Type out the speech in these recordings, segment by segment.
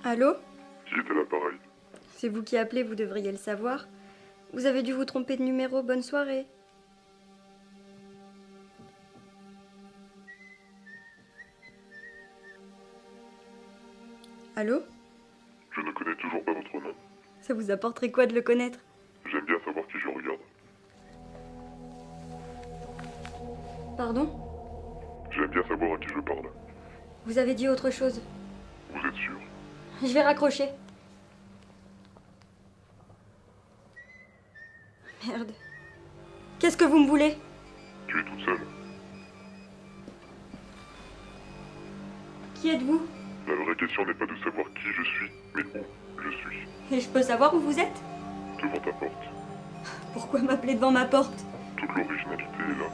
Allô? Qui est à l'appareil? C'est vous qui appelez, vous devriez le savoir. Vous avez dû vous tromper de numéro, bonne soirée. Allô? Je ne connais toujours pas votre nom. Ça vous apporterait quoi de le connaître? J'aime bien savoir qui je regarde. Pardon? J'aime bien savoir à qui je parle. Vous avez dit autre chose. Vous êtes sûr? Je vais raccrocher. Merde. Qu'est-ce que vous me voulez? Tu es toute seule. Qui êtes-vous? La vraie question n'est pas de savoir qui je suis, mais où je suis. Et je peux savoir où vous êtes? Devant ta porte. Pourquoi m'appeler devant ma porte? Toute l'originalité est là.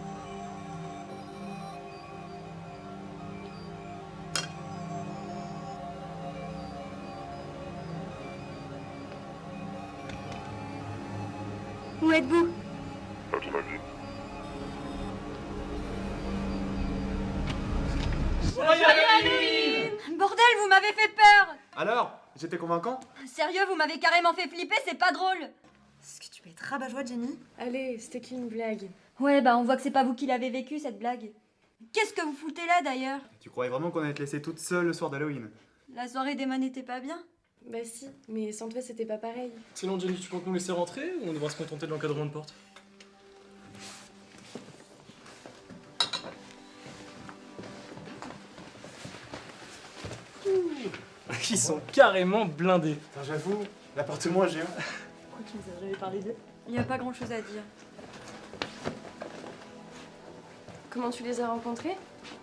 Où êtes-vous? À ton avis? Bordel, vous m'avez fait peur! Alors, j'étais convaincant? Sérieux, vous m'avez carrément fait flipper, c'est pas drôle! Est-ce que tu peux être rabat-joie, Jenny? Allez, c'était qu'une blague. Ouais, bah on voit que c'est pas vous qui l'avez vécu, cette blague. Qu'est-ce que vous foutez là, d'ailleurs? Tu croyais vraiment qu'on allait te laisser toute seule le soir d'Halloween? La soirée d'Emma n'était pas bien? Bah si, mais sans toi c'était pas pareil. Sinon, Jenny, tu comptes nous laisser rentrer ou on devra se contenter de l'encadrement de porte? Ils sont carrément blindés. Putain, j'avoue, l'appartement est géant. Pourquoi tu nous as jamais parlé d'eux? Y a pas grand chose à dire. Comment tu les as rencontrés?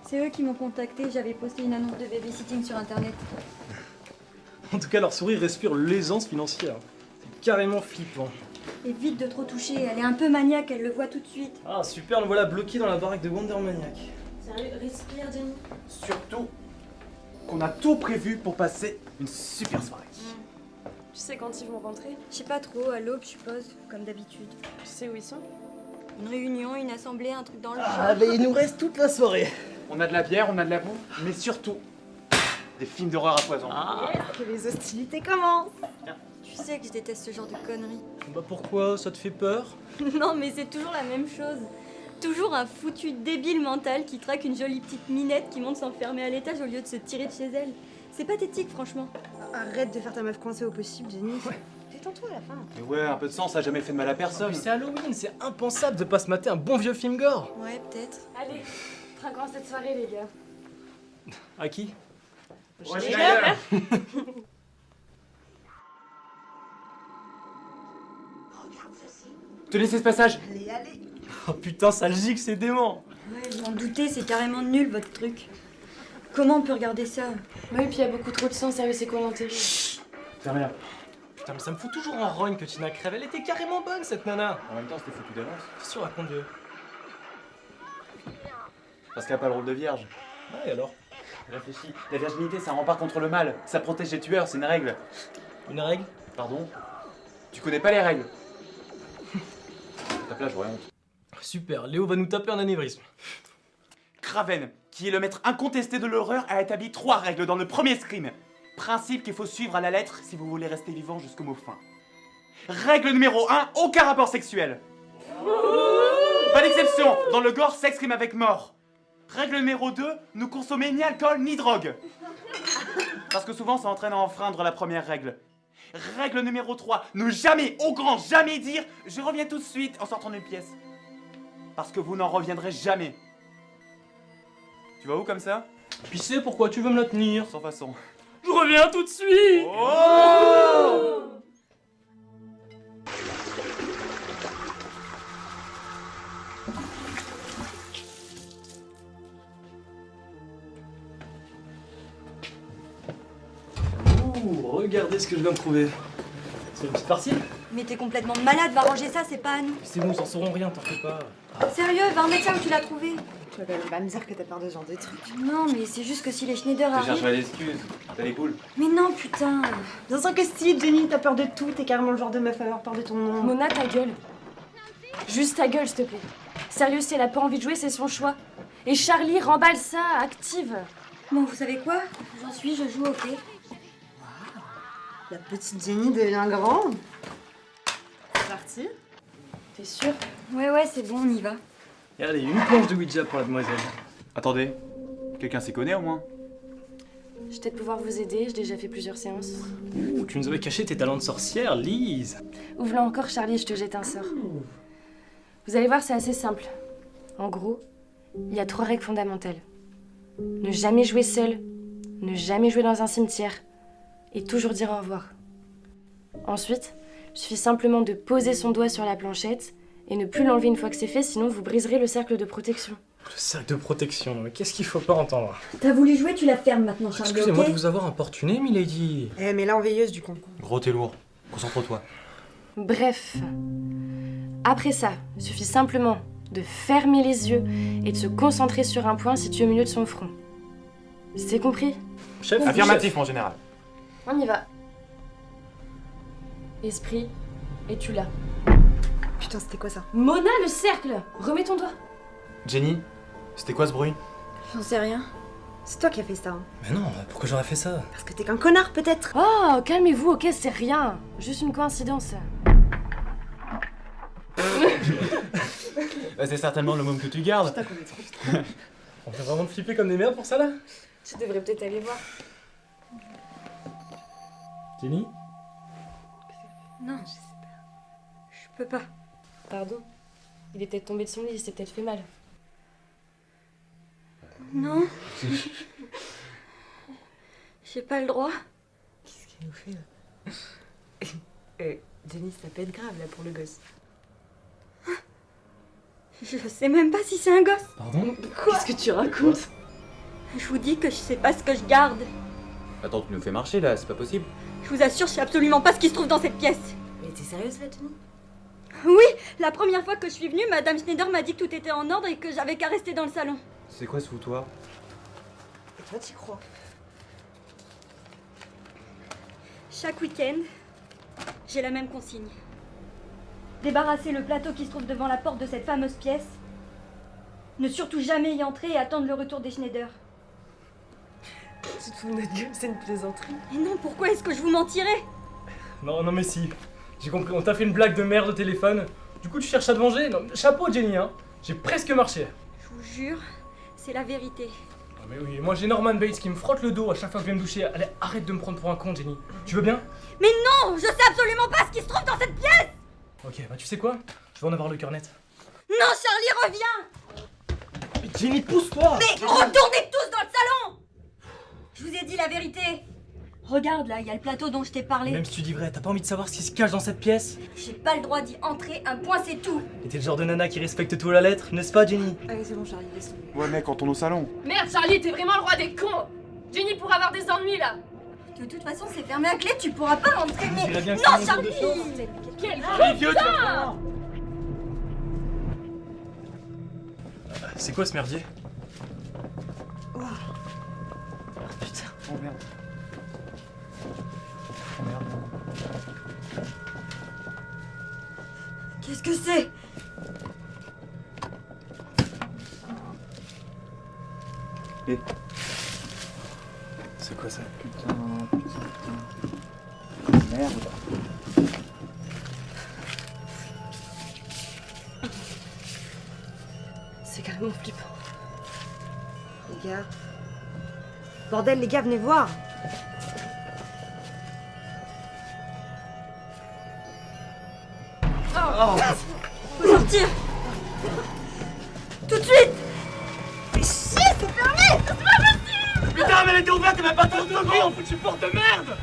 C'est eux qui m'ont contacté, j'avais posté une annonce de babysitting sur internet. En tout cas, leur sourire respire l'aisance financière. C'est carrément flippant. Évite de trop toucher, elle est un peu maniaque, elle le voit tout de suite. Ah, super, nous voilà bloqués dans la baraque de Wonder Maniac. Sérieux, respire Jenny. Surtout qu'on a tout prévu pour passer une super soirée. Tu sais quand ils vont rentrer? Je sais pas trop, à l'aube, je suppose, comme d'habitude. Tu sais où ils sont? Une réunion, une assemblée, un truc dans le Ah genre. bah il nous reste toute la soirée. On a de la bière, on a de la bouffe, mais surtout des films d'horreur à foison. Que les hostilités commencent. Tu sais que je déteste ce genre de conneries. Bah pourquoi? Ça te fait peur? Non, mais c'est toujours la même chose. Toujours un foutu débile mental qui traque une jolie petite minette qui monte s'enfermer à l'étage au lieu de se tirer de chez elle. C'est pathétique, franchement. Arrête de faire ta meuf coincée au possible, Jenny. Détends-toi à la fin. Mais ouais, un peu de sang, ça a jamais fait de mal à personne. C'est Halloween, c'est impensable de pas se mater un bon vieux film gore. Ouais, peut-être. Allez, trinquons cette soirée les gars. À qui? Ouais, Schneider. Tenez ce passage. Allez, allez. Oh putain, ça gicle, c'est dément. Ouais, je m'en doutais, c'est carrément nul votre truc. Comment on peut regarder ça? Ouais, puis y a beaucoup trop de sang, sérieux, c'est quoi l'intérêt? Fermez-la. Putain, mais ça me fout toujours en rogne que Tina crève. Elle était carrément bonne, cette nana. En même temps, c'était foutu d'avance. Qu'est-ce que tu racontes de... Parce qu'elle a pas le rôle de vierge. Ouais, alors? Réfléchis, la virginité, ça rempart contre le mal. Ça protège les tueurs, c'est une règle. Une règle? Pardon? Tu connais pas les règles? Ta place, j'aurais honte. Super, Léo va nous taper un anévrisme. Craven, qui est le maître incontesté de l'horreur, a établi 3 règles dans le premier Scream. Principe qu'il faut suivre à la lettre si vous voulez rester vivant jusqu'au mot fin. Règle numéro 1, aucun rapport sexuel. Pas d'exception, dans le gore, sexe rime avec mort. Règle numéro 2, ne consommez ni alcool ni drogue. Parce que souvent ça entraîne à enfreindre la première règle. Règle numéro 3, ne jamais, au grand jamais dire « Je reviens tout de suite » en sortant d'une pièce. Parce que vous n'en reviendrez jamais. Tu vas où comme ça? Puis c'est pourquoi tu veux me la tenir. Sans façon. Je reviens tout de suite. Oh! Ouh, regardez ce que je viens de trouver. C'est une petite partie? Mais t'es complètement malade, va ranger ça, c'est pas à nous. C'est bon, ils en sauront rien, t'en fais pas. Sérieux, va remettre ça où tu l'as trouvé. Tu vas quand même pas me dire que t'as peur de ce genre de trucs. Non, mais c'est juste que si les Schneider Je arrivent... chercherai l'excuse. T'as les poules. Mais non, putain. Bien sûr que si, Jenny, t'as peur de tout. T'es carrément le genre de meuf à avoir peur de ton nom. Mona, ta gueule. Juste ta gueule, s'il te plaît. Sérieux, si elle a pas envie de jouer, c'est son choix. Et Charlie, remballe ça, active. Bon, vous savez quoi? J'en suis, je joue, ok? La petite Jenny devient grande. C'est parti. T'es sûr? Ouais, c'est bon, on y va. Et allez, une planche de Ouija pour la demoiselle. Attendez, quelqu'un s'y connaît au moins? Je vais peut-être pouvoir vous aider, j'ai déjà fait plusieurs séances. Ouh, tu nous avais caché tes talents de sorcière, Lise. Ouvre-la encore, Charlie, je te jette un sort. Vous allez voir, c'est assez simple. En gros, il y a 3 règles fondamentales. Ne jamais jouer seul, ne jamais jouer dans un cimetière, et toujours dire au revoir. Ensuite, il suffit simplement de poser son doigt sur la planchette et ne plus l'enlever une fois que c'est fait, sinon vous briserez le cercle de protection. Le sac de protection, mais qu'est-ce qu'il faut pas entendre? T'as voulu jouer, tu la fermes maintenant, Charlie, Excusez-moi ok? de vous avoir importuné, milady. Eh, mais là en veilleuse du coup. Gros, t'es lourd. Concentre-toi. Bref, après ça, il suffit simplement de fermer les yeux et de se concentrer sur un point situé au milieu de son front. C'est compris? Chef, Affirmatif, mon général. On y va. Esprit, es-tu là? Putain, c'était quoi ça? Mona, le cercle! Remets ton doigt. Jenny, c'était quoi ce bruit? J'en sais rien. C'est toi qui as fait ça. Hein. Mais non, pourquoi j'aurais fait ça? Parce que t'es qu'un connard peut-être. Oh, calmez-vous, ok, c'est rien. Juste une coïncidence. C'est certainement le môme que tu gardes. On fait vraiment de flipper comme des merdes pour ça là? Tu devrais peut-être aller voir. Jenny? Non, je peux pas. Pardon. Il est peut-être tombé de son lit, il s'est peut-être fait mal. Non. J'ai pas le droit. Qu'est-ce qu'il nous fait là? Jenny, ça peut être grave là pour le gosse. Je sais même pas si c'est un gosse. Pardon? Qu'est-ce que tu racontes? Je vous dis que je sais pas ce que je garde. Attends, tu nous fais marcher là, c'est pas possible. Je vous assure, je sais absolument pas ce qui se trouve dans cette pièce. Mais t'es sérieuse là, Jenny? Oui, la première fois que je suis venue, Madame Schneider m'a dit que tout était en ordre et que j'avais qu'à rester dans le salon. C'est quoi ce foutoir? Et toi, t'y crois? Chaque week-end, j'ai la même consigne. Débarrasser le plateau qui se trouve devant la porte de cette fameuse pièce. Ne surtout jamais y entrer et attendre le retour des Schneider. Tu te fous de notre gueule, c'est une plaisanterie. Et non, pourquoi est-ce que je vous mentirais? Non mais si. J'ai compris, on t'a fait une blague de merde au téléphone. Du coup tu cherches à te venger? Non, chapeau Jenny, hein. J'ai presque marché. Je vous jure, c'est la vérité. Ah mais oui, moi j'ai Norman Bates qui me frotte le dos à chaque fois que je viens me doucher. Allez, arrête de me prendre pour un con, Jenny. Tu veux bien? Mais non, je sais absolument pas ce qui se trouve dans cette pièce. Ok, bah tu sais quoi? Je vais en avoir le cœur net. Non, Charlie, reviens. Mais Jenny, pousse-toi! Mais retournez tous dans le salon. Je vous ai dit la vérité. Regarde là, il y a le plateau dont je t'ai parlé. Même si tu dis vrai, t'as pas envie de savoir ce qui se cache dans cette pièce? J'ai pas le droit d'y entrer, un point c'est tout. Et t'es le genre de nana qui respecte tout à la lettre, n'est-ce pas Jenny? Allez, c'est bon, Charlie, laisse tomber. Ouais, mec, quand on est au salon. Merde, Charlie, t'es vraiment le roi des cons! Jenny pourra avoir des ennuis là! De toute façon, c'est fermé à clé, tu pourras pas rentrer. Tu Mais dirais bien que non, c'est mon tour de Charlie. chance. Quel Allez, vieux, tu vas voir. C'est quoi ce merdier? Putain. Oh merde. Oh merde. Qu'est-ce que c'est? C'est quoi ça? Putain. Merde. C'est carrément flippant. Les gars. Bordel, les gars, venez voir. Faut sortir. Tout de suite. Mais chier, c'est fermé. Putain, mais elle était ouverte, elle m'a pas tout on fout une porte de merde.